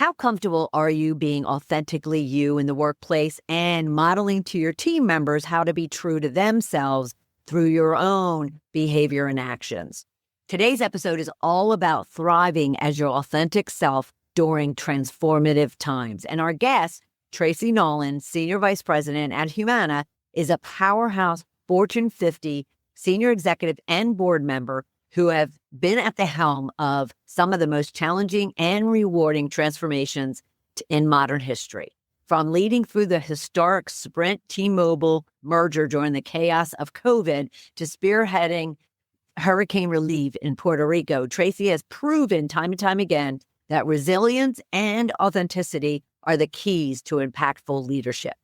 How comfortable are you being authentically you in the workplace and modeling to your team members how to be true to themselves through your own behavior and actions? Today's episode is all about thriving as your authentic self during transformative times. And our guest, Tracy Nolan, Senior Vice President at Humana, is a powerhouse Fortune 50 senior executive and board member who have been at the helm of some of the most challenging and rewarding transformations in modern history. From leading through the historic Sprint T-Mobile merger during the chaos of COVID to spearheading hurricane relief in Puerto Rico, Tracy has proven time and time again that resilience and authenticity are the keys to impactful leadership.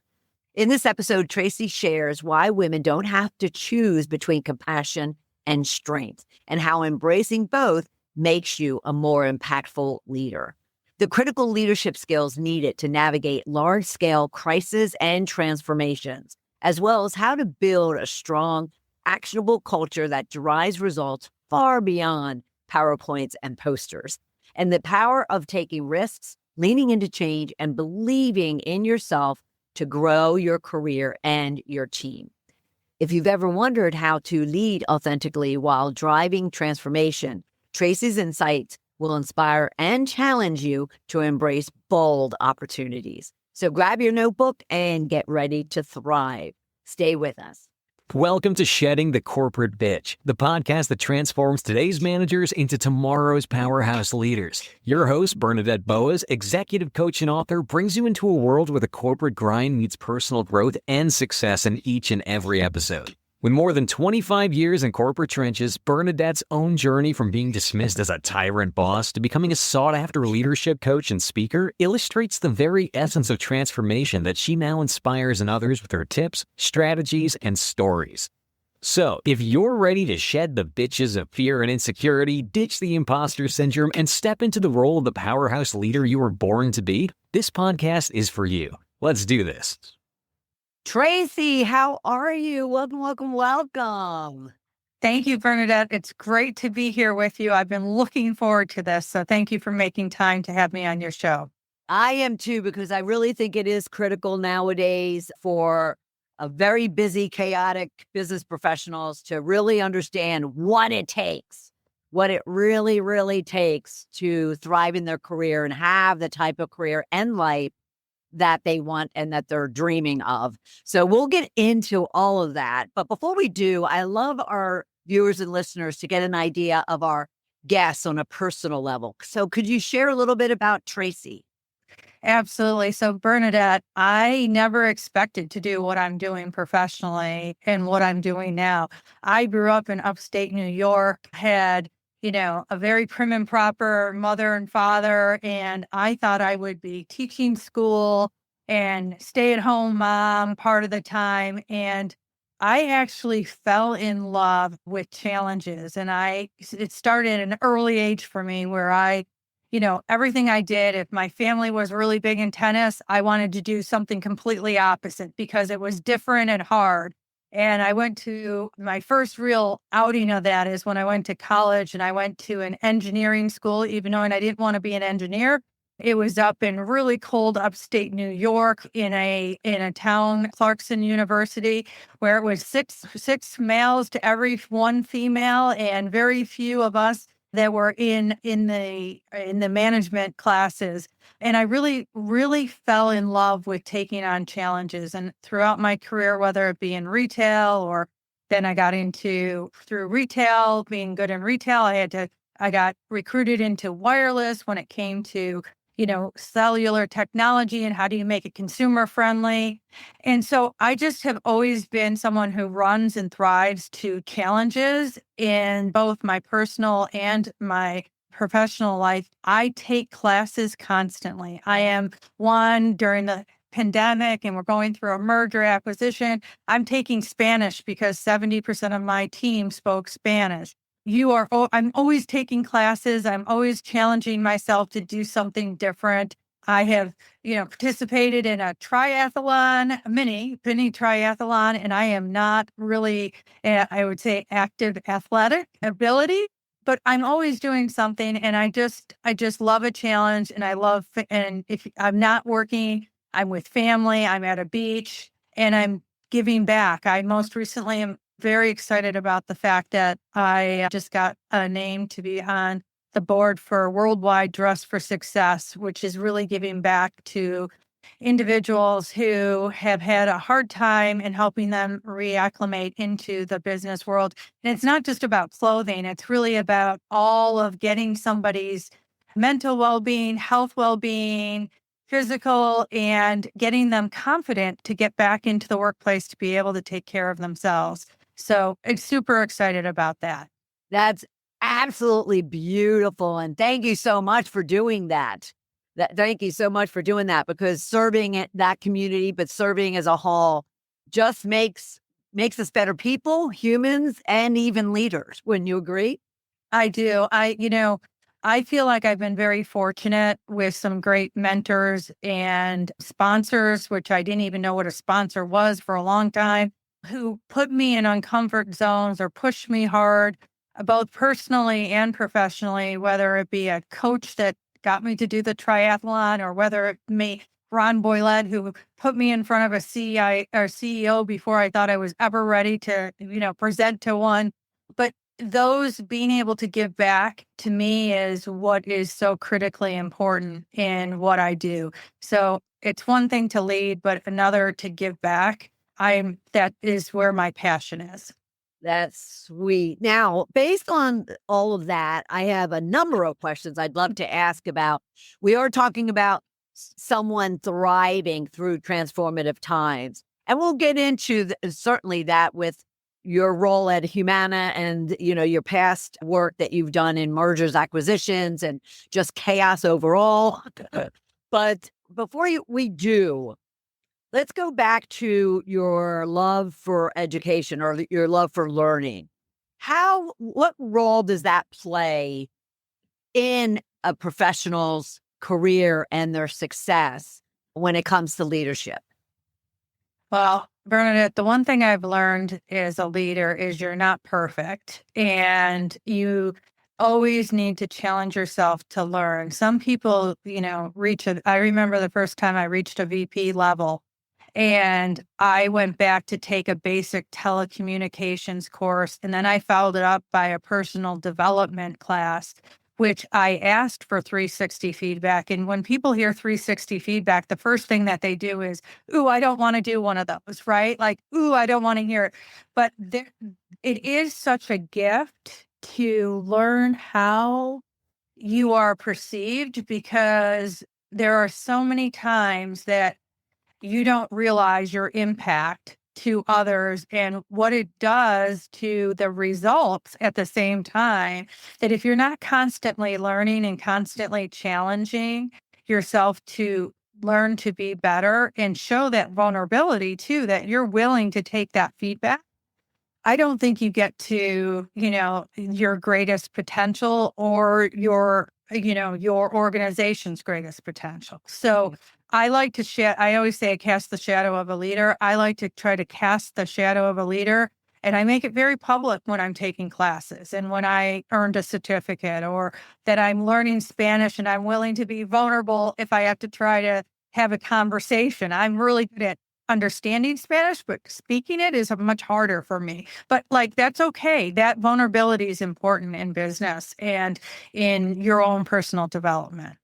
In this episode, Tracy shares why women don't have to choose between compassion and strength, and how embracing both makes you a more impactful leader. The critical leadership skills needed to navigate large-scale crises and transformations, as well as how to build a strong, actionable culture that drives results far beyond PowerPoints and posters, and the power of taking risks, leaning into change, and believing in yourself to grow your career and your team. If you've ever wondered how to lead authentically while driving transformation, Tracy's insights will inspire and challenge you to embrace bold opportunities. So grab your notebook and get ready to thrive. Stay with us. Welcome to Shedding the Corporate Bitch, the podcast that transforms today's managers into tomorrow's powerhouse leaders. Your host, Bernadette Boas, executive coach and author, brings you into a world where the corporate grind meets personal growth and success in each and every episode. With more than 25 years in corporate trenches, Bernadette's own journey from being dismissed as a tyrant boss to becoming a sought-after leadership coach and speaker illustrates the very essence of transformation that she now inspires in others with her tips, strategies, and stories. So, if you're ready to shed the bitches of fear and insecurity, ditch the imposter syndrome, and step into the role of the powerhouse leader you were born to be, this podcast is for you. Let's do this. Tracy, how are you? Welcome. Thank you, Bernadette. It's great to be here with you. I've been looking forward to this, so thank you for making time to have me on your show. I am too, because I really think it is critical nowadays for a very busy, chaotic business professionals to really understand what it takes, what it really, really takes to thrive in their career and have the type of career and life that they want and that they're dreaming of. So we'll get into all of that. But before we do, I love our viewers and listeners to get an idea of our guests on a personal level. So could you share a little bit about Tracy? Absolutely. So Bernadette, I never expected to do what I'm doing professionally and what I'm doing now. I grew up in upstate New York, had a very prim and proper mother and father. And I thought I would be teaching school and stay-at-home mom part of the time. And I actually fell in love with challenges. And it started at an early age for me where everything I did, if my family was really big in tennis, I wanted to do something completely opposite because it was different and hard. And I went to my first real outing of that is when I went to college, and I went to an engineering school, even though I didn't want to be an engineer. It was up in really cold upstate New York in a town, Clarkson University, where it was six males to every one female, and very few of us that were in the management classes. And I really, really fell in love with taking on challenges. And throughout my career, whether it be in retail or then I got through retail, being good in retail, I got recruited into wireless when it came to, cellular technology and how do you make it consumer friendly. And so I just have always been someone who runs and thrives to challenges in both my personal and my professional life. I take classes constantly. I am one during the pandemic and we're going through a merger acquisition. I'm taking Spanish because 70% of my team spoke Spanish. I'm always taking classes. I'm always challenging myself to do something different. I have, participated in a triathlon, mini triathlon, and I am not really, I would say, active athletic ability, but I'm always doing something, and I just love a challenge, and and if I'm not working, I'm with family, I'm at a beach, and I'm giving back. I most recently am very excited about the fact that I just got a name to be on the board for Worldwide Dress for Success, which is really giving back to individuals who have had a hard time and helping them reacclimate into the business world. And it's not just about clothing, it's really about all of getting somebody's mental well-being, health well-being, physical, and getting them confident to get back into the workplace to be able to take care of themselves. So I'm super excited about that. That's absolutely beautiful. And thank you so much for doing that. Thank you so much for doing that, because serving that community, but serving as a whole, just makes us better people, humans, and even leaders. Wouldn't you agree? I do. I feel like I've been very fortunate with some great mentors and sponsors, which I didn't even know what a sponsor was for a long time, who put me in uncomfort zones or pushed me hard, both personally and professionally, whether it be a coach that got me to do the triathlon, or whether it be Ron Boylett, who put me in front of a CEO before I thought I was ever ready to, present to one. But those being able to give back to me is what is so critically important in what I do. So it's one thing to lead, but another to give back. That is where my passion is. That's sweet. Now, based on all of that, I have a number of questions I'd love to ask about. We are talking about someone thriving through transformative times, and we'll get into certainly that with your role at Humana and, your past work that you've done in mergers, acquisitions, and just chaos overall. But before we do, let's go back to your love for education, or your love for learning. What role does that play in a professional's career and their success when it comes to leadership? Well, Bernadette, the one thing I've learned as a leader is you're not perfect, and you always need to challenge yourself to learn. Some people, I remember the first time I reached a VP level, and I went back to take a basic telecommunications course, and then I followed it up by a personal development class, which I asked for 360 feedback. And when people hear 360 feedback, the first thing that they do is, ooh, I don't want to do one of those, right? Like, ooh, I don't want to hear it. But it is such a gift to learn how you are perceived, because there are so many times that you don't realize your impact to others and what it does to the results at the same time, that if you're not constantly learning and constantly challenging yourself to learn to be better and show that vulnerability too, that you're willing to take that feedback, I don't think you get to, your greatest potential, or your organization's greatest potential. So I like to I always say I cast the shadow of a leader. I like to try to cast the shadow of a leader, and I make it very public when I'm taking classes and when I earned a certificate, or that I'm learning Spanish and I'm willing to be vulnerable if I have to try to have a conversation. I'm really good at understanding Spanish, but speaking it is much harder for me. But that's okay. That vulnerability is important in business and in your own personal development.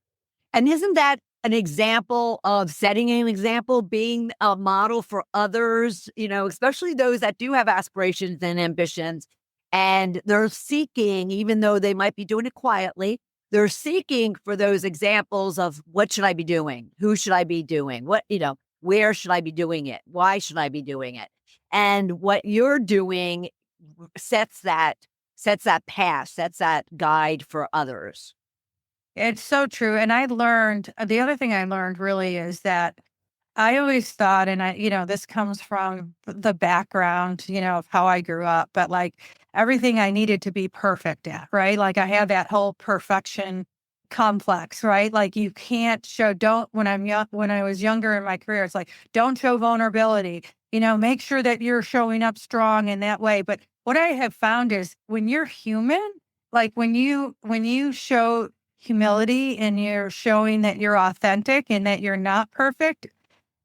And isn't that an example of setting an example, being a model for others, especially those that do have aspirations and ambitions, and they're seeking, even though they might be doing it quietly, they're seeking for those examples of, what should I be doing? Who should I be doing? Where should I be doing it? Why should I be doing it? And what you're doing sets that path, sets that guide for others. It's so true. And the other thing I learned really is that I always thought, and this comes from the background, of how I grew up, but everything I needed to be perfect at, right? Like I had that whole perfection complex, right? Like you can't when I was younger in my career, it's like, don't show vulnerability, make sure that you're showing up strong in that way. But what I have found is when you're human, like when you show humility and you're showing that you're authentic and that you're not perfect,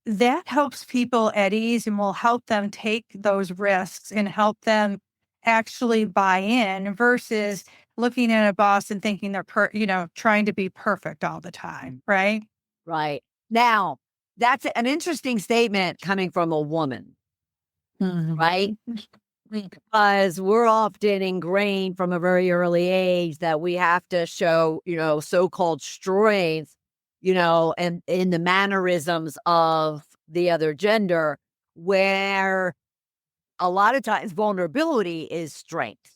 that helps people at ease and will help them take those risks and help them actually buy in versus looking at a boss and thinking they're trying to be perfect all the time, right? Right. Now, that's an interesting statement coming from a woman, Mhm. right? Because we're often ingrained from a very early age that we have to show, so-called strength, and in the mannerisms of the other gender, where a lot of times vulnerability is strength.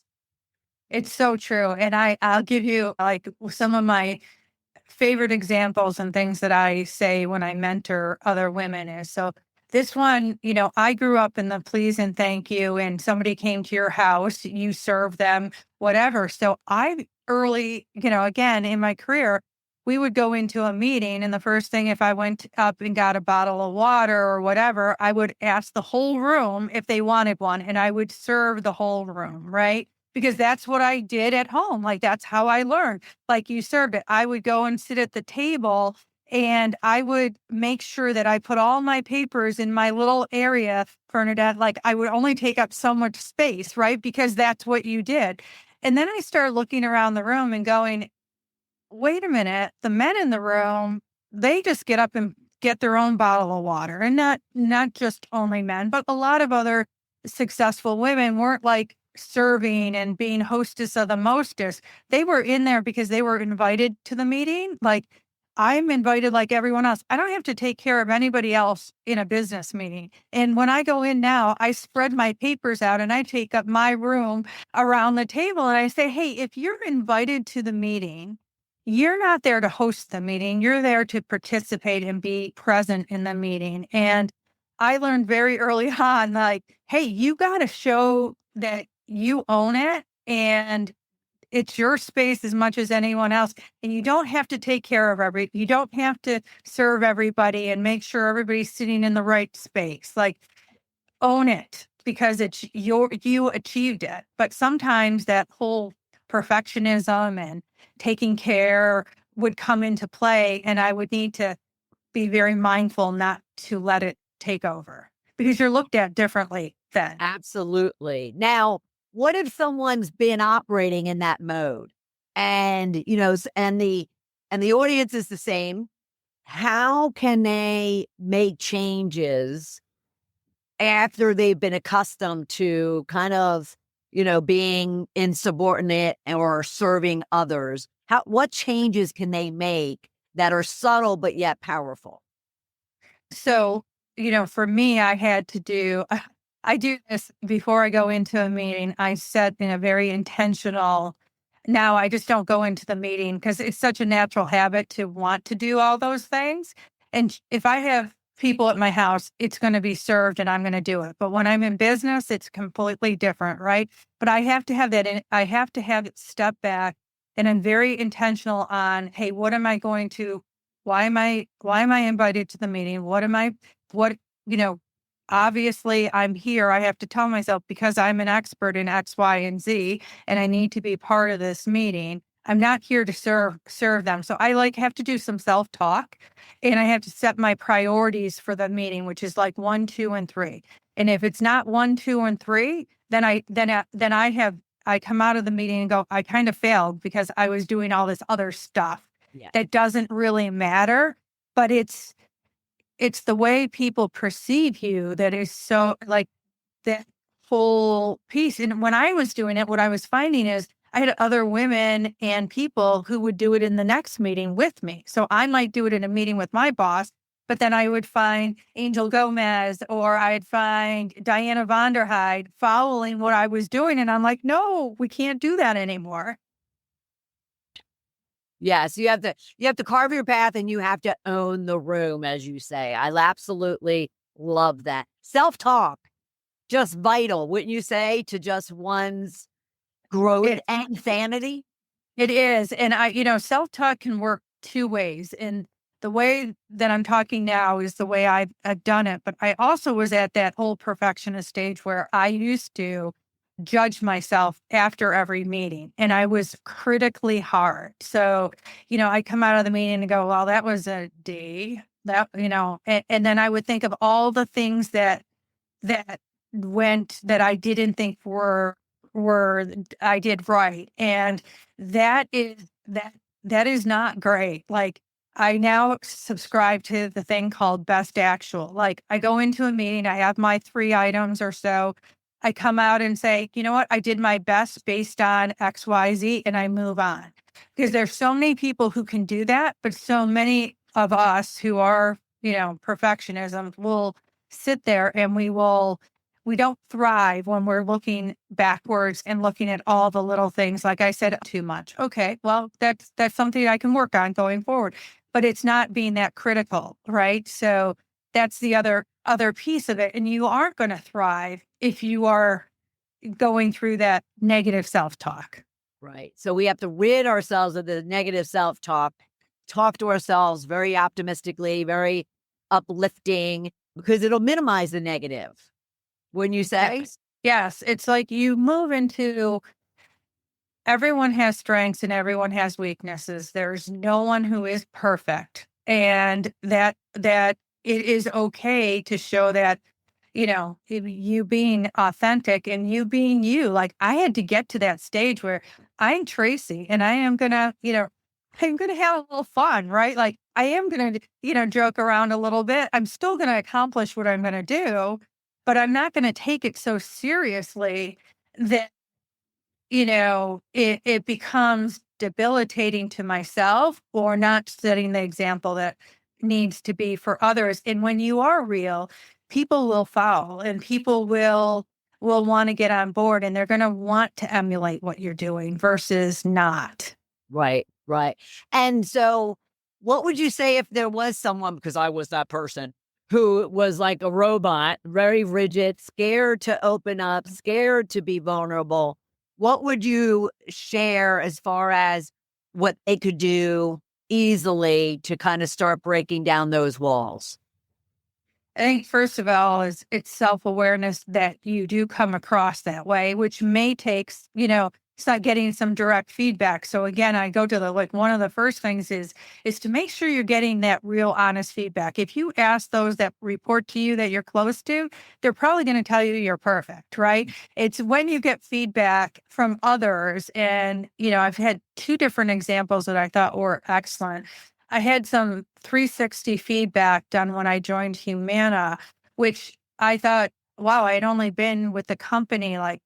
It's so true. And I'll give you like some of my favorite examples and things that I say when I mentor other women is so this one, I grew up in the please and thank you, and somebody came to your house, you serve them, whatever. So I early, again in my career, we would go into a meeting, and the first thing, if I went up and got a bottle of water or whatever, I would ask the whole room if they wanted one, and I would serve the whole room, right? Because that's what I did at home. Like that's how I learned. Like you served it. I would go and sit at the table and I would make sure that I put all my papers in my little area, Bernadette. Like I would only take up so much space, right? Because that's what you did. And then I started looking around the room and going, wait a minute, the men in the room, they just get up and get their own bottle of water. And not just only men, but a lot of other successful women weren't like serving and being hostess of the mostest. They were in there because they were invited to the meeting. Like I'm invited like everyone else. I don't have to take care of anybody else in a business meeting. And when I go in now, I spread my papers out and I take up my room around the table and I say, hey, if you're invited to the meeting, you're not there to host the meeting. You're there to participate and be present in the meeting. And I learned very early on, like, hey, you got to show that you own it and it's your space as much as anyone else. And you don't have to take care of you don't have to serve everybody and make sure everybody's sitting in the right space. Like, own it because you achieved it. But sometimes that whole perfectionism and taking care would come into play, and I would need to be very mindful not to let it take over because you're looked at differently then. Absolutely. Now, what if someone's been operating in that mode and, and the audience is the same? How can they make changes after they've been accustomed to kind of, being insubordinate or serving others? What changes can they make that are subtle but yet powerful? So, for me, I had to I do this before I go into a meeting. I set in a very intentional, now I just don't go into the meeting because it's such a natural habit to want to do all those things. And if I have people at my house, it's going to be served and I'm going to do it. But when I'm in business, it's completely different, right? But I have to have I have to have it step back and I'm very intentional on, hey, what am I going to why am I invited to the meeting? What, you know, obviously I'm here. I have to tell myself because I'm an expert in X, Y, and Z, and I need to be part of this meeting. I'm not here to serve them. So I have to do some self-talk and I have to set my priorities for the meeting, which is like 1, 2, and 3. And if it's not 1, 2, and 3, I come out of the meeting and go, I kind of failed because I was doing all this other stuff Yeah. that doesn't really matter, but it's the way people perceive you that is so like that whole piece. And when I was doing it, what I was finding is I had other women and people who would do it in the next meeting with me. So I might do it in a meeting with my boss, but then I would find Angel Gomez or I'd find Diana Vonderheide following what I was doing. And I'm like, no, we can't do that anymore. Yes, you have to carve your path and you have to own the room, as you say. I absolutely love that. Self-talk, just vital, wouldn't you say, to just one's growth It and sanity? It is. And self-talk can work two ways. And the way that I'm talking now is the way I've done it. But I also was at that whole perfectionist stage where I used to judge myself after every meeting, and I was critically hard. So, I come out of the meeting and go, well, that was a D. That, and then I would think of all the things that went that I didn't think were I did right. And that is that is not great. Like, I now subscribe to the thing called best actual. Like, I go into a meeting, I have my 3 items or so. I come out and say, you know what, I did my best based on XYZ, and I move on. Because there's so many people who can do that, but so many of us who are, perfectionism will sit there and we don't thrive when we're looking backwards and looking at all the little things. Like I said, too much. Okay, well, that's something I can work on going forward. But it's not being that critical, right? So that's the other piece of it. And you aren't going to thrive if you are going through that negative self-talk. Right. So we have to rid ourselves of the negative self-talk, talk to ourselves very optimistically, very uplifting, because it'll minimize the negative. Wouldn't you say? Yes. It's like you move into everyone has strengths and everyone has weaknesses. There's no one who is perfect. And that it is okay to show that, you being authentic and you being you. Like, I had to get to that stage where I'm Tracy and I am gonna, I'm gonna have a little fun, right? Like, I am gonna, joke around a little bit. I'm still gonna accomplish what I'm gonna do, but I'm not gonna take it so seriously that, it becomes debilitating to myself or not setting the example that needs to be for others. And when you are real, people will follow and people will want to get on board, and they're going to want to emulate what you're doing versus not. Right, right. And so what would you say if there was someone, because I was that person, who was like a robot, very rigid, scared to open up, scared to be vulnerable? What would you share as far as what they could do easily to kind of start breaking down those walls? I think first of all is it's self-awareness that you do come across that way, which may take, it's not getting some direct feedback. So again, I go to one of the first things is to make sure you're getting that real honest feedback. If you ask those that report to you that you're close to, they're probably going to tell you you're perfect, right? It's when you get feedback from others. And, I've had 2 different examples that I thought were excellent. I had some 360 feedback done when I joined Humana, which I thought, wow, I had only been with the company like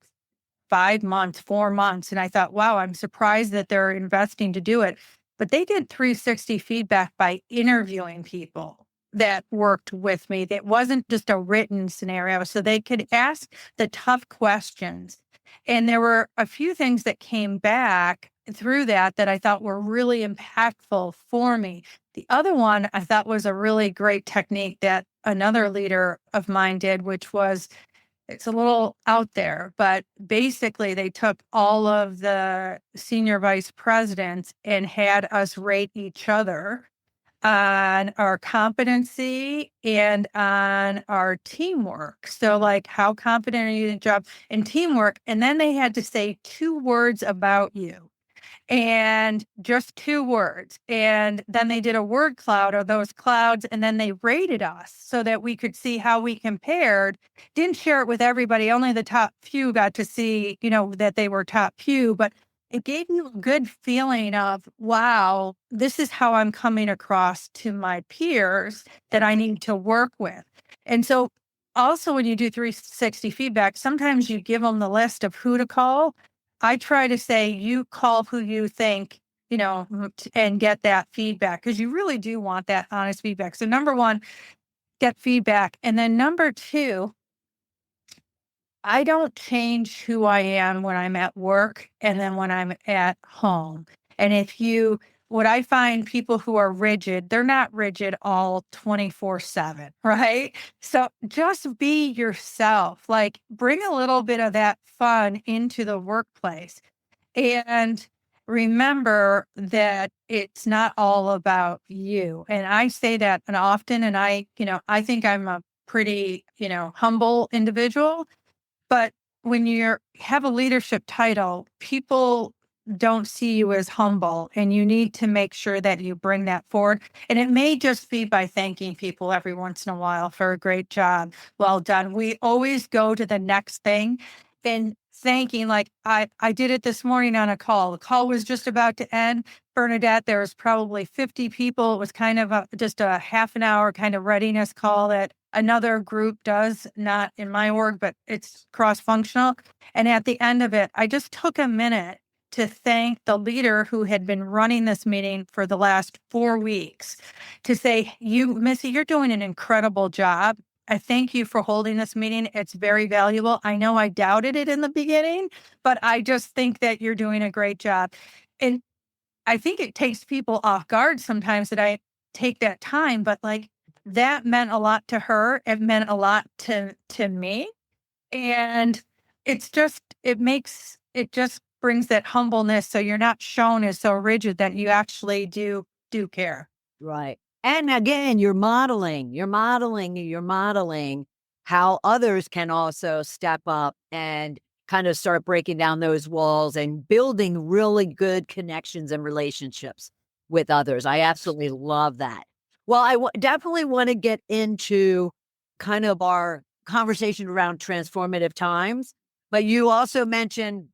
5 months, 4 months. And I thought, wow, I'm surprised that they're investing to do it. But they did 360 feedback by interviewing people that worked with me. That wasn't just a written scenario. So they could ask the tough questions. And there were a few things that came back through that I thought were really impactful for me. The other one I thought was a really great technique that another leader of mine did, which was, it's a little out there, but basically they took all of the senior vice presidents and had us rate each other on our competency and on our teamwork. So like, how competent are you in the job and teamwork? And then they had to say 2 words about you. And just 2 words. And then they did a word cloud of those clouds, and then they rated us so that we could see how we compared. Didn't share it with everybody. Only the top few got to see, that they were top few, but it gave you a good feeling of, wow, this is how I'm coming across to my peers that I need to work with. And so also when you do 360 feedback, sometimes you give them the list of who to call. I try to say, you call who you think, and get that feedback, because you really do want that honest feedback. So number 1, get feedback. And then number 2, I don't change who I am when I'm at work and then when I'm at home. And what I find, people who are rigid, they're not rigid all 24/7, right? So just be yourself, like bring a little bit of that fun into the workplace. And remember that it's not all about you. And I say that and often, and I think I'm a pretty, humble individual. But when you have a leadership title, people don't see you as humble, and you need to make sure that you bring that forward. And it may just be by thanking people every once in a while for a great job. Well done. We always go to the next thing and thanking, like I did it this morning on a call. The call was just about to end. Bernadette, there was probably 50 people. It was kind of just a half an hour kind of readiness call that another group does, not in my org, but it's cross-functional. And at the end of it, I just took a minute to thank the leader who had been running this meeting for the last 4 weeks, to say, Missy, you're doing an incredible job. I thank you for holding this meeting. It's very valuable. I know I doubted it in the beginning, but I just think that you're doing a great job. And I think it takes people off guard sometimes that I take that time, but like that meant a lot to her. It meant a lot to me. And it just brings that humbleness. So you're not shown as so rigid, that you actually do care. Right. And again, you're modeling how others can also step up and kind of start breaking down those walls and building really good connections and relationships with others. I absolutely love that. Well, I definitely want to get into kind of our conversation around transformative times, but you also mentioned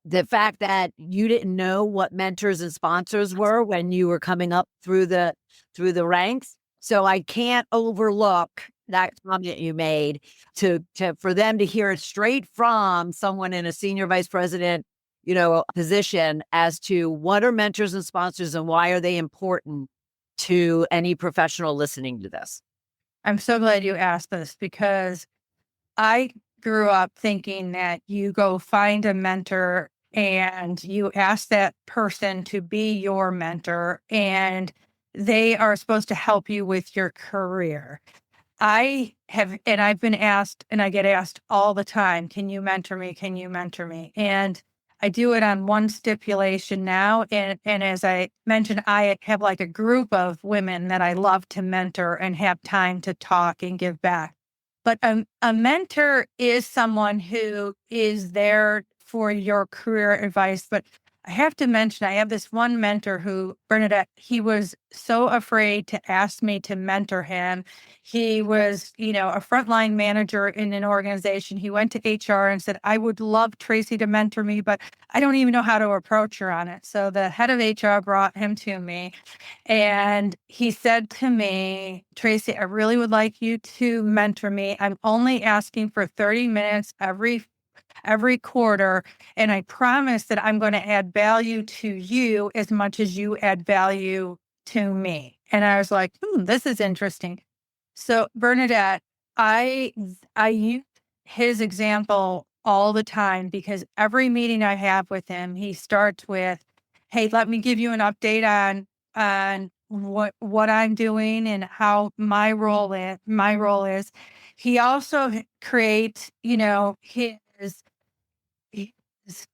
the fact that you didn't know what mentors and sponsors were when you were coming up through the ranks. So I can't overlook that comment you made to for them to hear it straight from someone in a senior vice president, position, as to what are mentors and sponsors and why are they important to any professional listening to this. I'm so glad you asked this, because I grew up thinking that you go find a mentor and you ask that person to be your mentor, and they are supposed to help you with your career. I've been asked, and I get asked all the time, can you mentor me? Can you mentor me? And I do it on one stipulation now. And as I mentioned, I have like a group of women that I love to mentor and have time to talk and give back. But a mentor is someone who is there for your career advice. But I have to mention, I have this one mentor who, Bernadette, he was so afraid to ask me to mentor him. He was, a frontline manager in an organization. He went to HR and said, I would love Tracy to mentor me, but I don't even know how to approach her on it. So the head of HR brought him to me, and he said to me, Tracy, I really would like you to mentor me. I'm only asking for 30 minutes every quarter. And I promise that I'm going to add value to you as much as you add value to me. And I was like, this is interesting. So Bernadette, I use his example all the time, because every meeting I have with him, he starts with, hey, let me give you an update on what I'm doing and how my role is. He also creates, his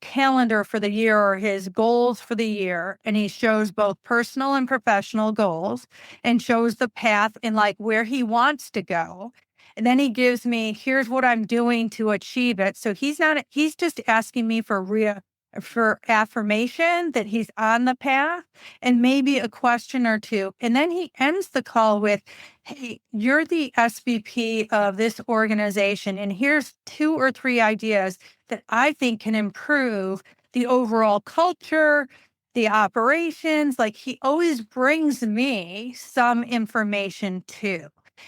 calendar for the year, or his goals for the year. And he shows both personal and professional goals, and shows the path and like where he wants to go. And then he gives me, here's what I'm doing to achieve it. So he's just asking me for affirmation that he's on the path, and maybe a question or two. And then he ends the call with, hey, you're the SVP of this organization, and here's 2 or 3 ideas that I think can improve the overall culture, the operations. Like, he always brings me some information too.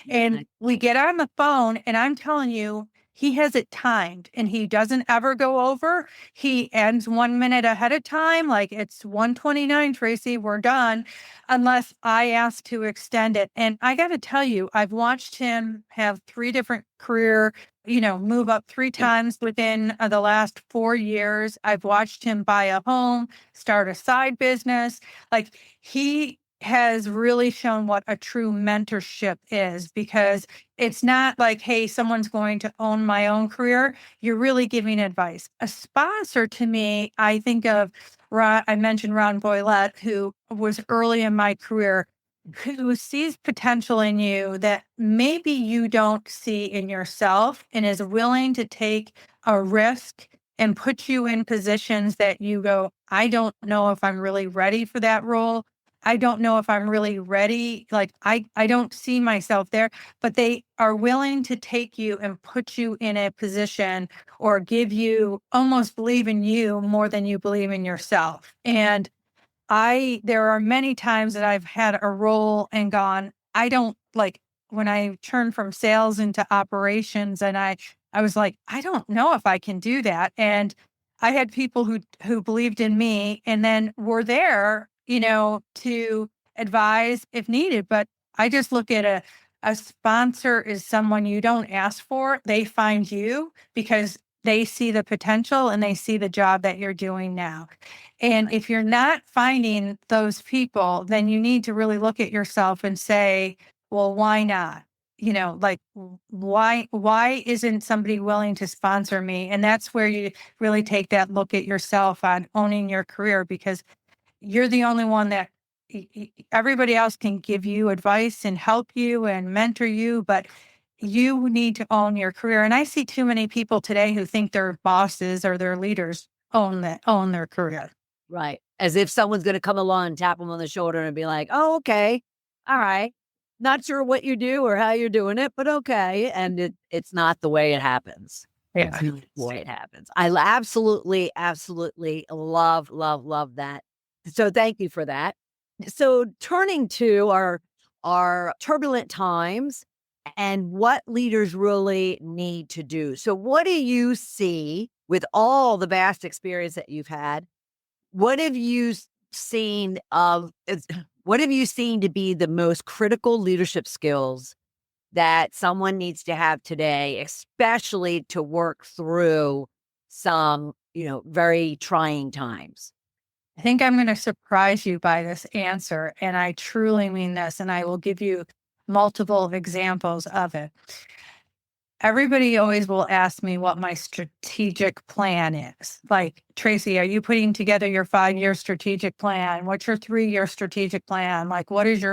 And we get on the phone, and I'm telling you, he has it timed, and he doesn't ever go over. He ends 1 minute ahead of time. Like, it's 1:29, Tracy, we're done, unless I ask to extend it. And I got to tell you, I've watched him have 3 different career, move up 3 times within the last 4 years. I've watched him buy a home, start a side business. Like, he has really shown what a true mentorship is, because it's not like, hey, someone's going to own my own career. You're really giving advice. A sponsor, to me, I think of Ron. I mentioned Ron Boylett, who was early in my career, who sees potential in you that maybe you don't see in yourself, and is willing to take a risk and put you in positions that you go, I don't know if I'm really ready for that role. I don't know if I'm really ready. Like, I don't see myself there, but they are willing to take you and put you in a position or give you, almost believe in you more than you believe in yourself. And there are many times that I've had a role and gone, I don't like, when I turned from sales into operations, and I was like, I don't know if I can do that. And I had people who believed in me and then were there, to advise if needed. But I just look at a sponsor is someone you don't ask for. They find you because they see the potential and they see the job that you're doing now. And if you're not finding those people, then you need to really look at yourself and say, well, why not? Like, why isn't somebody willing to sponsor me? And that's where you really take that look at yourself on owning your career, because you're the only one that everybody else can give you advice and help you and mentor you, but you need to own your career. And I see too many people today who think their bosses or their leaders own their career. Right. As if someone's going to come along and tap them on the shoulder and be like, oh, okay. All right. Not sure what you do or how you're doing it, but okay. And it's not the way it happens. Yeah. It's not the way it happens. I absolutely, absolutely love, love, love that. So thank you for that. So turning to our turbulent times and what leaders really need to do. So what do you see with all the vast experience that you've had? What have you seen what have you seen to be the most critical leadership skills that someone needs to have today, especially to work through some, very trying times? I think I'm going to surprise you by this answer, and I truly mean this, and I will give you multiple examples of it. Everybody always will ask me what my strategic plan is. Like, Tracy, are you putting together your 5-year strategic plan? What's your 3-year strategic plan? Like, what is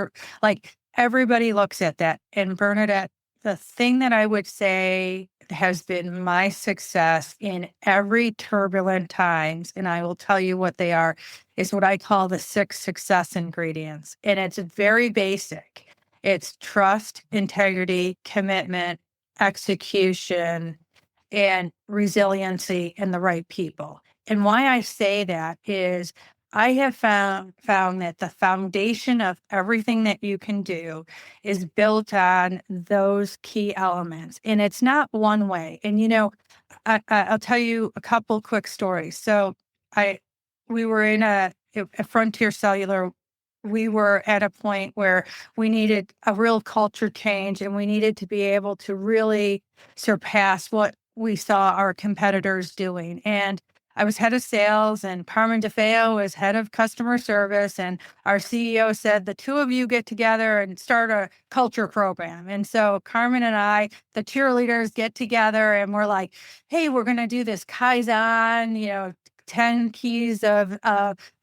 everybody looks at that. And Bernadette, the thing that I would say has been my success in every turbulent times, and I will tell you what they are, is what I call the 6 success ingredients. And it's very basic. It's trust, integrity, commitment, execution, and resiliency in the right people. And why I say that is I have found that the foundation of everything that you can do is built on those key elements. And it's not one way. And, I'll tell you a couple quick stories. So we were in a Frontier Cellular. We were at a point where we needed a real culture change, and we needed to be able to really surpass what we saw our competitors doing. And I was head of sales, and Carmen DeFeo was head of customer service. And our CEO said, the two of you get together and start a culture program. And so Carmen and I, the cheerleaders, get together and we're like, hey, we're going to do this Kaizen, 10 keys of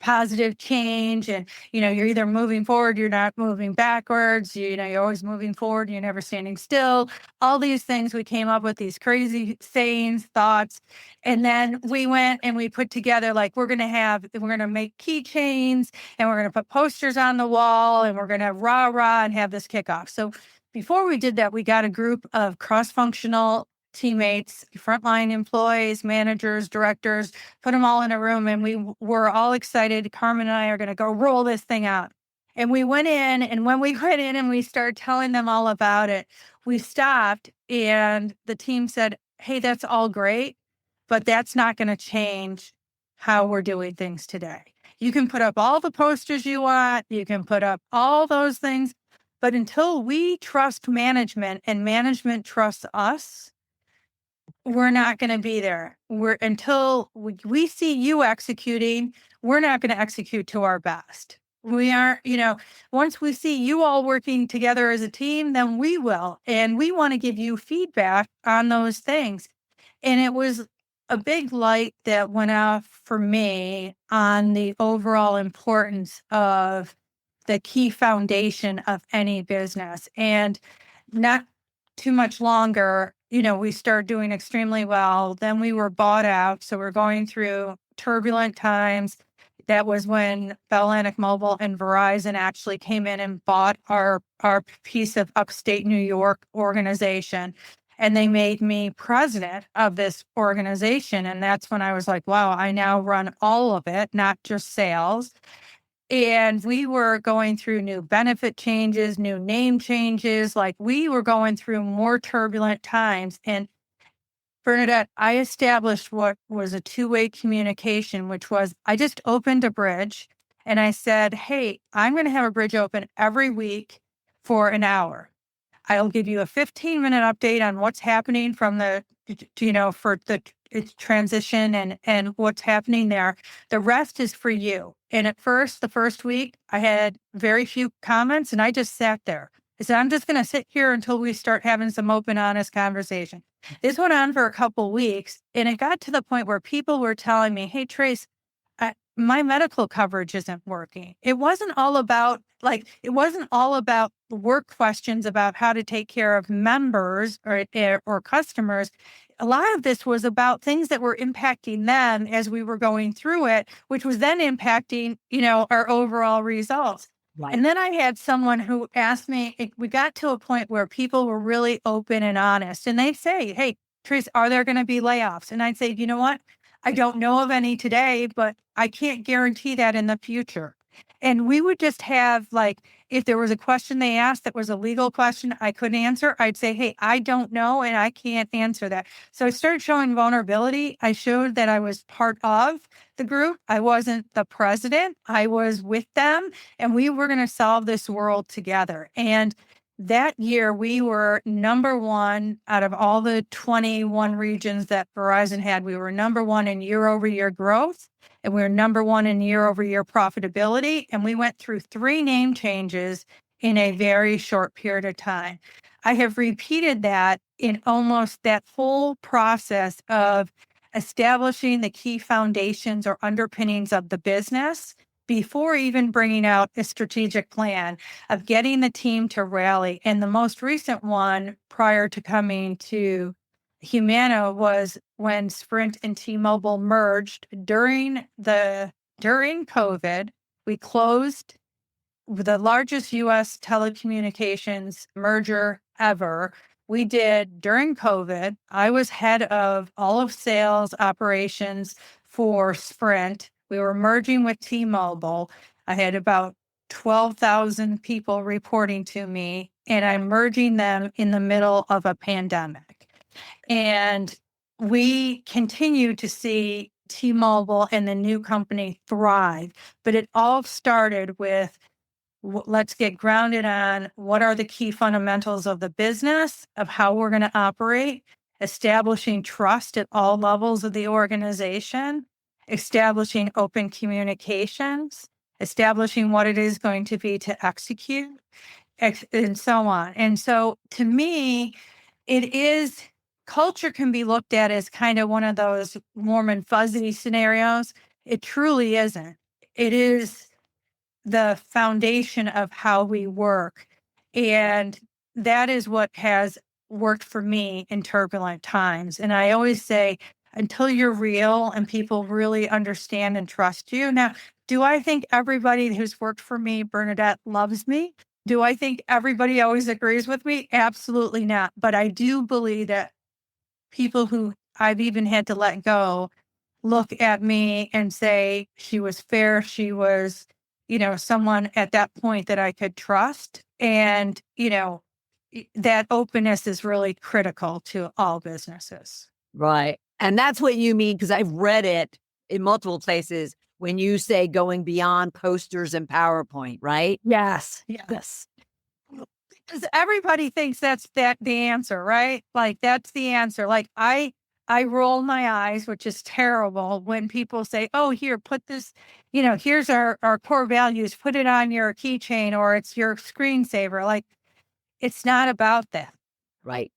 positive change. And, you're either moving forward, you're not moving backwards, you're always moving forward, you're never standing still. All these things, we came up with these crazy sayings, thoughts. And then we went and we put together, like, we're going to make keychains, and we're going to put posters on the wall, and we're going to rah and have this kickoff. So before we did that, we got a group of cross-functional teammates, frontline employees, managers, directors, put them all in a room, and we were all excited. Carmen and I are going to go roll this thing out. And we went in, and when we went in and we started telling them all about it, we stopped, and the team said, hey, that's all great, but that's not going to change how we're doing things today. You can put up all the posters you want, you can put up all those things, but until we trust management and management trusts us, we're not going to be there. Until we see you executing, we're not going to execute to our best. We aren't, once we see you all working together as a team, then we will. And we want to give you feedback on those things. And it was a big light that went off for me on the overall importance of the key foundation of any business. And not too much longer, we started doing extremely well. Then we were bought out. So we're going through turbulent times. That was when Bell Atlantic Mobile and Verizon actually came in and bought our piece of upstate New York organization. And they made me president of this organization. And that's when I was like, wow, I now run all of it, not just sales. And we were going through new benefit changes, new name changes. Like we were going through more turbulent times. And Bernadette, I established what was a two-way communication, which was I just opened a bridge and I said, hey, I'm going to have a bridge open every week for an hour. I'll give you a 15-minute update on what's happening from for the transition and what's happening there. The rest is for you. And at first, the first week, I had very few comments and I just sat there. I said, I'm just going to sit here until we start having some open, honest conversation. This went on for a couple weeks and it got to the point where people were telling me, hey, Trace, my medical coverage isn't working. It wasn't all about work questions about how to take care of members or customers. A lot of this was about things that were impacting them as we were going through it, which was then impacting, our overall results. Right. And then I had someone who asked me, we got to a point where people were really open and honest and they say, hey, Trace, are there going to be layoffs? And I'd say, you know what? I don't know of any today, but I can't guarantee that in the future. And we would just have if there was a question they asked that was a legal question I couldn't answer, I'd say, hey, I don't know and I can't answer that. So I started showing vulnerability. I showed that I was part of the group. I wasn't the president. I was with them and we were going to solve this world together. And that year, we were number one out of all the 21 regions that Verizon had. We were number one in year-over-year growth, and we were number one in year-over-year profitability. And we went through 3 name changes in a very short period of time. I have repeated that in almost that whole process of establishing the key foundations or underpinnings of the business before even bringing out a strategic plan of getting the team to rally. And the most recent one prior to coming to Humana was when Sprint and T-Mobile merged during COVID. We closed the largest U.S. telecommunications merger ever. We did during COVID. I was head of all of sales operations for Sprint. We were merging with T-Mobile. I had about 12,000 people reporting to me, and I'm merging them in the middle of a pandemic. And we continue to see T-Mobile and the new company thrive, but it all started with let's get grounded on what are the key fundamentals of the business, of how we're going to operate, establishing trust at all levels of the organization, establishing open communications, establishing what it is going to be to execute, and so on. And so to me, culture can be looked at as kind of one of those warm and fuzzy scenarios. It truly isn't. It is the foundation of how we work. And that is what has worked for me in turbulent times. And I always say, until you're real and people really understand and trust you. Now, do I think everybody who's worked for me, Bernadette, loves me? Do I think everybody always agrees with me? Absolutely not. But I do believe that people who I've even had to let go look at me and say, she was fair. She was someone at that point that I could trust. And, that openness is really critical to all businesses. Right. And that's what you mean, because I've read it in multiple places when you say going beyond posters and PowerPoint, right? Yes. Yes. Because everybody thinks that's the answer, right? Like that's the answer. Like I roll my eyes, which is terrible when people say, oh, here, put this, here's our core values, put it on your keychain or it's your screensaver. Like, it's not about that. Right.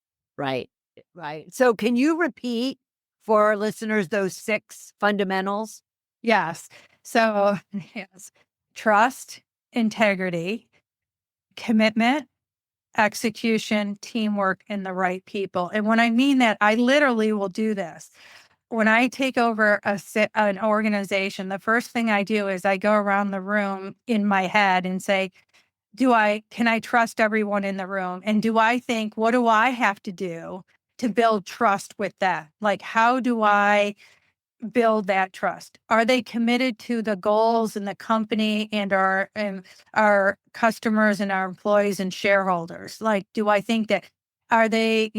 So can you repeat for our listeners those 6 fundamentals? Yes. So, yes, trust, integrity, commitment, execution, teamwork, and the right people. And when I mean that, I literally will do this. When I take over an organization, the first thing I do is I go around the room in my head and say, can I trust everyone in the room? And what do I have to do to build trust with that? Like, how do I build that trust? Are they committed to the goals in the company and our customers and our employees and shareholders? Like, do I think that are they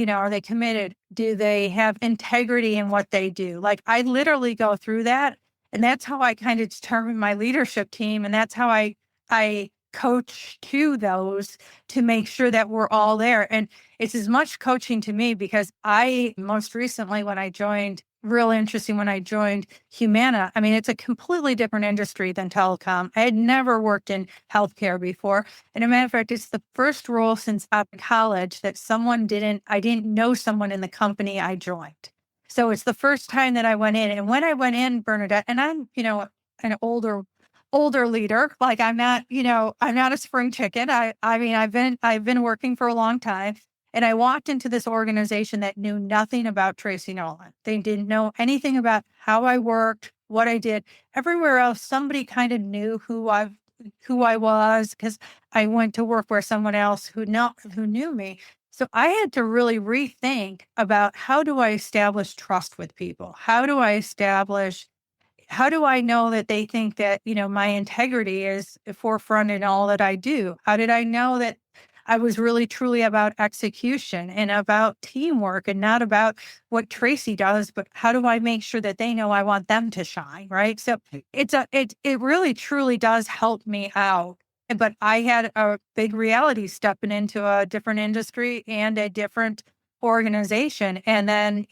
committed? Do they have integrity in what they do? Like, I literally go through that, and that's how I kind of determine my leadership team, and that's how I coach to those to make sure that we're all there. And it's as much coaching to me because I most recently, real interesting when I joined Humana. I mean, it's a completely different industry than telecom. I had never worked in healthcare before. And a matter of fact, it's the first role since out of college that I didn't know someone in the company I joined. So it's the first time that I went in. And when I went in, Bernadette, and I'm, an older leader, like I'm not a spring chicken. I mean, I've been working for a long time. And I walked into this organization that knew nothing about Tracy Nolan. They didn't know anything about how I worked, what I did. Everywhere else, somebody kind of knew who I was because I went to work where someone else who knew me. So I had to really rethink about how do I establish trust with people? How do I know that they think that, my integrity is forefront in all that I do? How did I know that I was really truly about execution and about teamwork and not about what Tracy does, but how do I make sure that they know I want them to shine, right? So it really truly does help me out. But I had a big reality stepping into a different industry and a different organization. And then,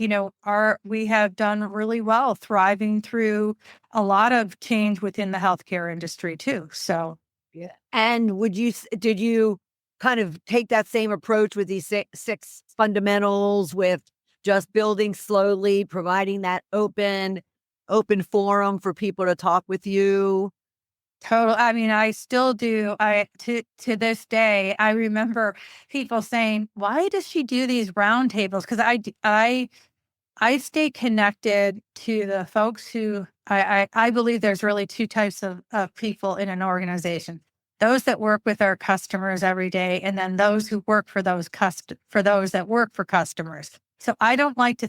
we have done really well thriving through a lot of change within the healthcare industry too. So, yeah. And did you kind of take that same approach with these six fundamentals, with just building slowly, providing that open forum for people to talk with you? total. I mean, I still do. To this day, I remember people saying, "Why does she do these roundtables?" Because I stay connected to the folks who I believe there's really two types of people in an organization. Those that work with our customers every day, and then those who work for those that work for customers. So I kind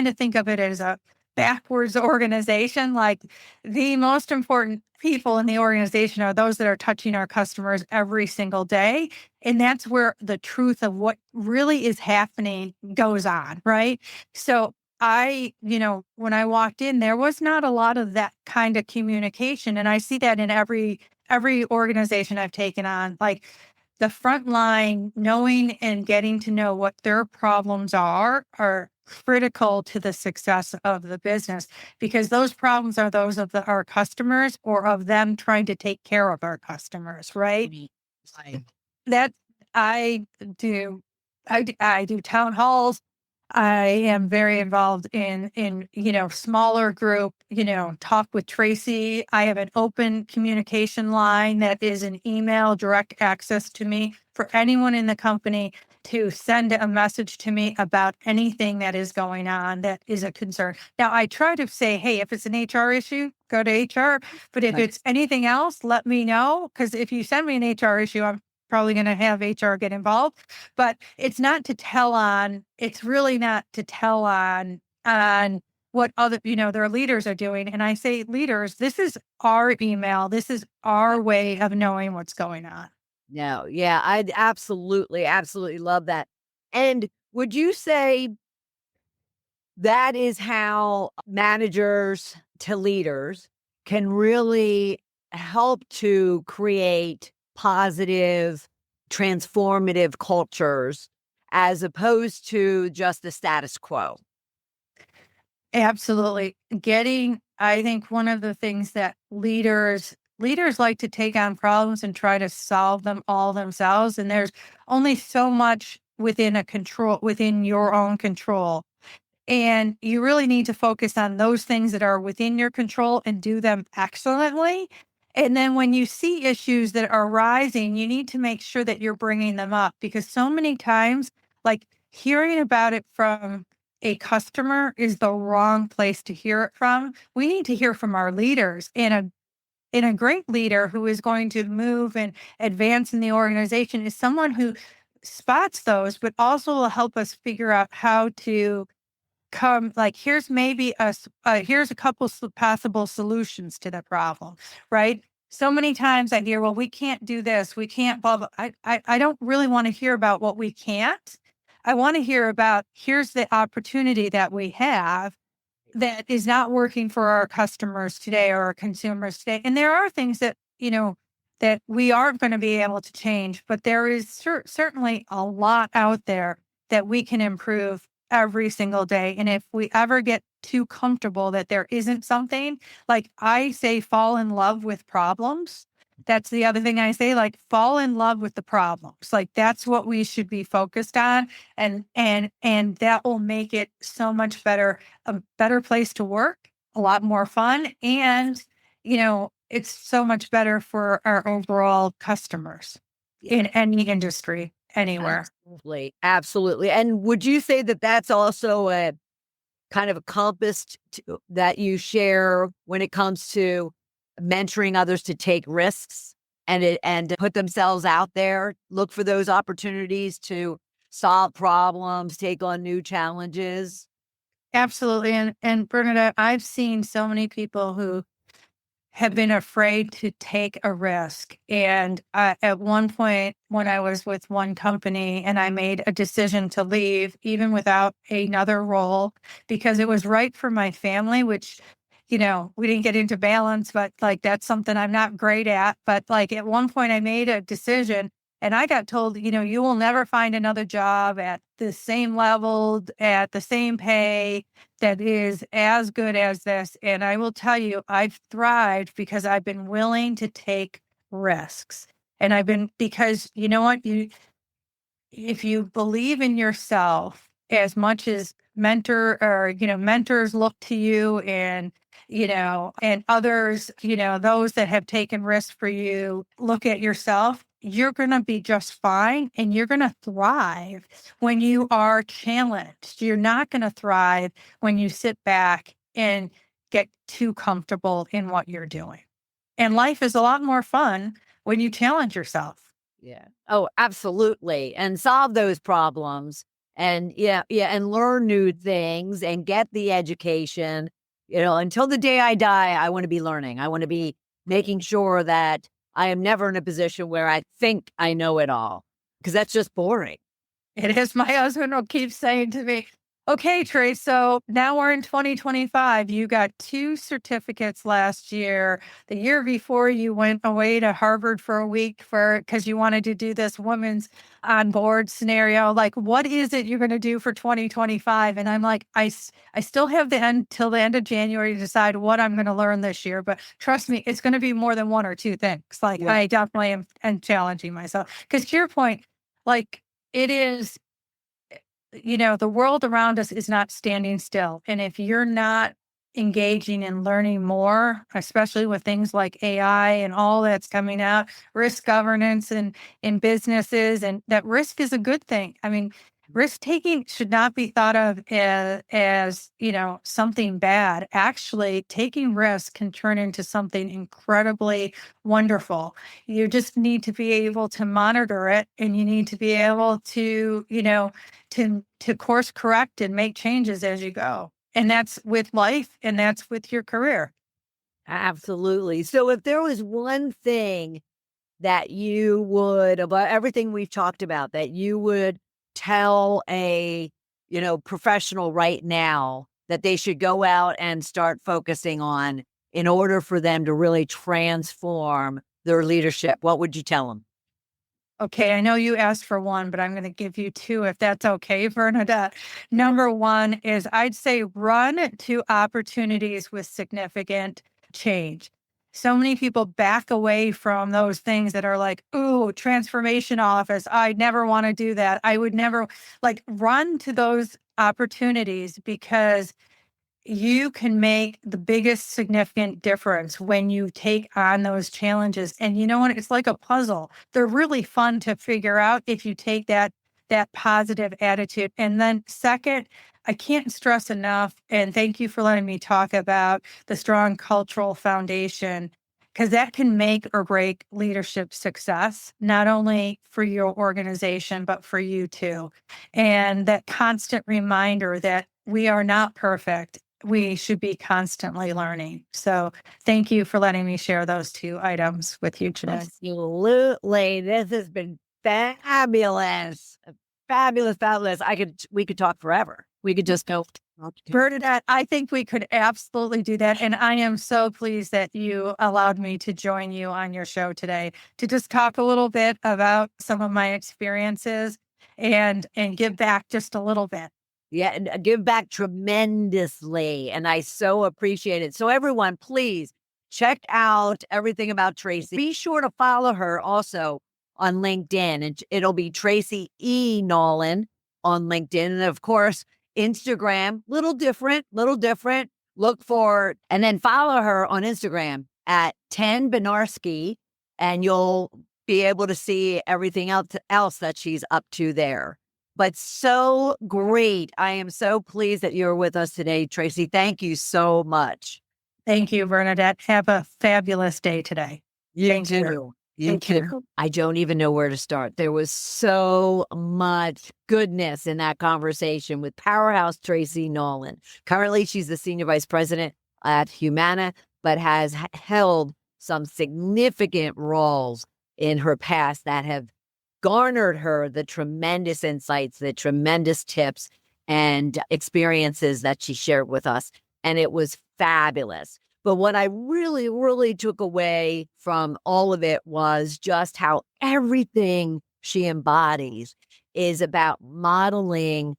of think of it as a backwards organization. Like, the most important people in the organization are those that are touching our customers every single day. And that's where the truth of what really is happening goes on, right? So when I walked in, there was not a lot of that kind of communication. And I see that in every organization I've taken on. Like, the front line, knowing and getting to know what their problems are critical to the success of the business, because those problems are those of our customers or of them trying to take care of our customers, right? Right. That I do. I do town halls. I am very involved in smaller group, talk with Tracy. I have an open communication line that is an email, direct access to me for anyone in the company to send a message to me about anything that is going on that is a concern. Now, I try to say, hey, if it's an HR issue, go to HR. But if Right. it's anything else, let me know. Because if you send me an HR issue, I'm probably going to have HR get involved. But it's really not to tell on what other, their leaders are doing. And I say, leaders, this is our email. This is our way of knowing what's going on. No, yeah, I'd absolutely love that. And would you say that is how managers to leaders can really help to create positive, transformative cultures as opposed to just the status quo? Absolutely. I think one of the things that leaders like to take on problems and try to solve them all themselves. And there's only so much within your own control. And you really need to focus on those things that are within your control and do them excellently. And then when you see issues that are rising, you need to make sure that you're bringing them up, because so many times, like, hearing about it from a customer is the wrong place to hear it from. We need to hear from our leaders, and a great leader who is going to move and advance in the organization is someone who spots those, but also will help us figure out how to come, like, here's maybe here's a couple possible solutions to the problem, right? So many times I hear, well, we can't do this, we can't blah blah. I don't really want to hear about what we can't. I want to hear about, here's the opportunity that we have that is not working for our customers today or our consumers today. And there are things that, that we aren't going to be able to change, but there is certainly a lot out there that we can improve every single day. And if we ever get too comfortable that there isn't something, like I say, fall in love with problems. That's the other thing I say, like, fall in love with the problems. Like, that's what we should be focused on. And that will make it so much better, a better place to work, a lot more fun. And, it's so much better for our overall customers in any industry, anywhere. Absolutely. Absolutely. And would you say that that's also a kind of a compass that you share when it comes to mentoring others to take risks and to put themselves out there, look for those opportunities to solve problems, take on new challenges? Absolutely. And Bernadette, I've seen so many people who have been afraid to take a risk. And at one point, when I was with one company and I made a decision to leave, even without another role, because it was right for my family, which, we didn't get into balance, but like, that's something I'm not great at. But like, at one point, I made a decision and I got told, you will never find another job at the same level, at the same pay, that is as good as this. And I will tell you, I've thrived because I've been willing to take risks. And because you know what, if you believe in yourself as much as mentors look to you, and others, those that have taken risks for you, look at yourself, you're going to be just fine and you're going to thrive when you are challenged. You're not going to thrive when you sit back and get too comfortable in what you're doing. And life is a lot more fun when you challenge yourself. Yeah. Oh, absolutely. And solve those problems and and learn new things and get the education. Until the day I die, I want to be learning. I want to be making sure that I am never in a position where I think I know it all, because that's just boring. It is. My husband will keep saying to me, okay, Trace, so now we're in 2025. You got 2 certificates last year. The year before, you went away to Harvard for a week because you wanted to do this women's on board scenario. Like, what is it you're going to do for 2025? And I'm like, I still have till the end of January to decide what I'm going to learn this year. But trust me, it's going to be more than 1 or 2 things. Like, Yeah. I definitely am challenging myself. Because to your point, like, it is, the world around us is not standing still. And if you're not engaging and learning more, especially with things like AI and all that's coming out, risk governance and in businesses, and that risk is a good thing. I mean, risk taking should not be thought of as something bad. Actually, taking risk can turn into something incredibly wonderful. You just need to be able to monitor it, and you need to be able to, to course correct and make changes as you go. And that's with life and that's with your career. Absolutely. So if there was one thing that you would, about everything we've talked about, that you would tell a, professional right now that they should go out and start focusing on in order for them to really transform their leadership, what would you tell them? Okay, I know you asked for 1, but I'm going to give you 2 if that's okay, Bernadette. Number 1 is, I'd say, run to opportunities with significant change. So many people back away from those things that are like, ooh, transformation office. I never want to do that. I would never, like, run to those opportunities, because you can make the biggest significant difference when you take on those challenges. And you know what? It's like a puzzle. They're really fun to figure out if you take that positive attitude. And then second, I can't stress enough, and thank you for letting me talk about the strong cultural foundation, because that can make or break leadership success, not only for your organization, but for you too. And that constant reminder that we are not perfect. We should be constantly learning. So thank you for letting me share those two items with you today. Absolutely. This has been fabulous. Fabulous. We could talk forever. We could just go. Bernadette, I think we could absolutely do that. And I am so pleased that you allowed me to join you on your show today to just talk a little bit about some of my experiences and give back just a little bit. Yeah, and give back tremendously. And I so appreciate it. So everyone, please check out everything about Tracy. Be sure to follow her also on LinkedIn. And it'll be Tracy E. Nolan on LinkedIn. And of course, Instagram, little different. Look for, and then follow her on Instagram at 10 Benarski, and you'll be able to see everything else that she's up to there. But so great. I am so pleased that you're with us today, Tracy. Thank you so much. Thank you, Bernadette. Have a fabulous day today. You too. You too. I don't even know where to start. There was so much goodness in that conversation with powerhouse Tracy Nolan. Currently, she's the senior vice president at Humana, but has held some significant roles in her past that have garnered her the tremendous insights, the tremendous tips and experiences that she shared with us. And it was fabulous. But what I really, really took away from all of it was just how everything she embodies is about modeling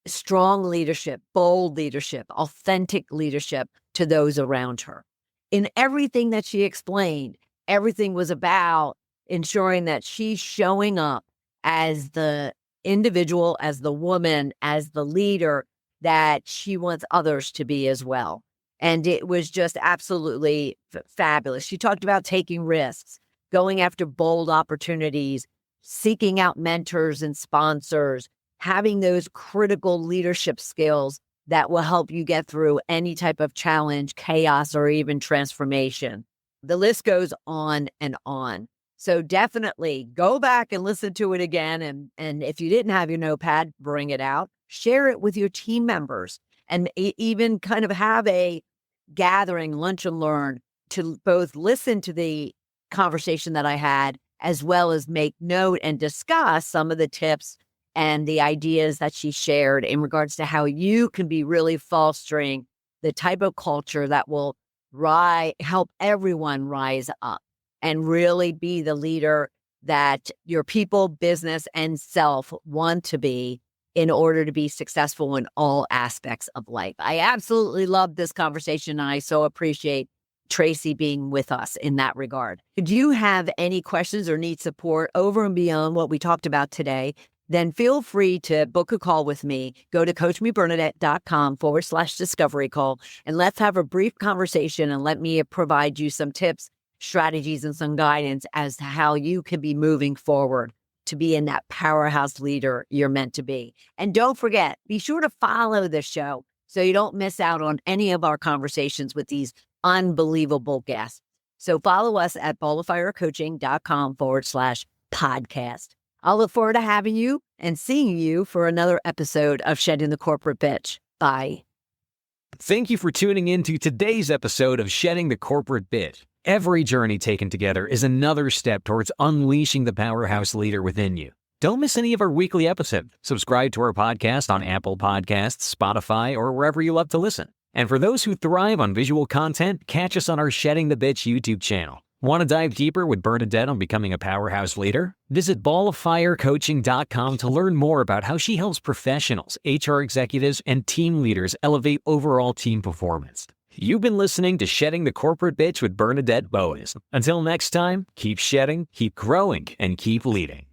strong leadership, bold leadership, authentic leadership to those around her. In everything that she explained, everything was about ensuring that she's showing up as the individual, as the woman, as the leader that she wants others to be as well. And it was just absolutely fabulous. She talked about taking risks, going after bold opportunities, seeking out mentors and sponsors, having those critical leadership skills that will help you get through any type of challenge, chaos, or even transformation. The list goes on and on. So definitely go back and listen to it again. And if you didn't have your notepad, bring it out, share it with your team members, and even kind of have a gathering, lunch and learn, to both listen to the conversation that I had, as well as make note and discuss some of the tips and the ideas that she shared in regards to how you can be really fostering the type of culture that will help everyone rise up and really be the leader that your people, business, and self want to be in order to be successful in all aspects of life. I absolutely love this conversation, and I so appreciate Tracy being with us in that regard. If you have any questions or need support over and beyond what we talked about today, then feel free to book a call with me. Go to coachmebernadette.com/discovery call, and let's have a brief conversation and let me provide you some tips, strategies, and some guidance as to how you can be moving forward to be in that powerhouse leader you're meant to be. And don't forget, be sure to follow the show so you don't miss out on any of our conversations with these unbelievable guests. So follow us at balloffirecoaching.com/podcast. I'll look forward to having you and seeing you for another episode of Shedding the Corporate Bitch. Bye. Thank you for tuning in to today's episode of Shedding the Corporate Bitch. Every journey taken together is another step towards unleashing the powerhouse leader within you. Don't miss any of our weekly episodes. Subscribe to our podcast on Apple Podcasts, Spotify, or wherever you love to listen. And for those who thrive on visual content, catch us on our Shedding the Bitch YouTube channel. Want to dive deeper with Bernadette on becoming a powerhouse leader? Visit balloffirecoaching.com to learn more about how she helps professionals, HR executives, and team leaders elevate overall team performance. You've been listening to Shedding the Corporate Bitch with Bernadette Boas. Until next time, keep shedding, keep growing, and keep leading.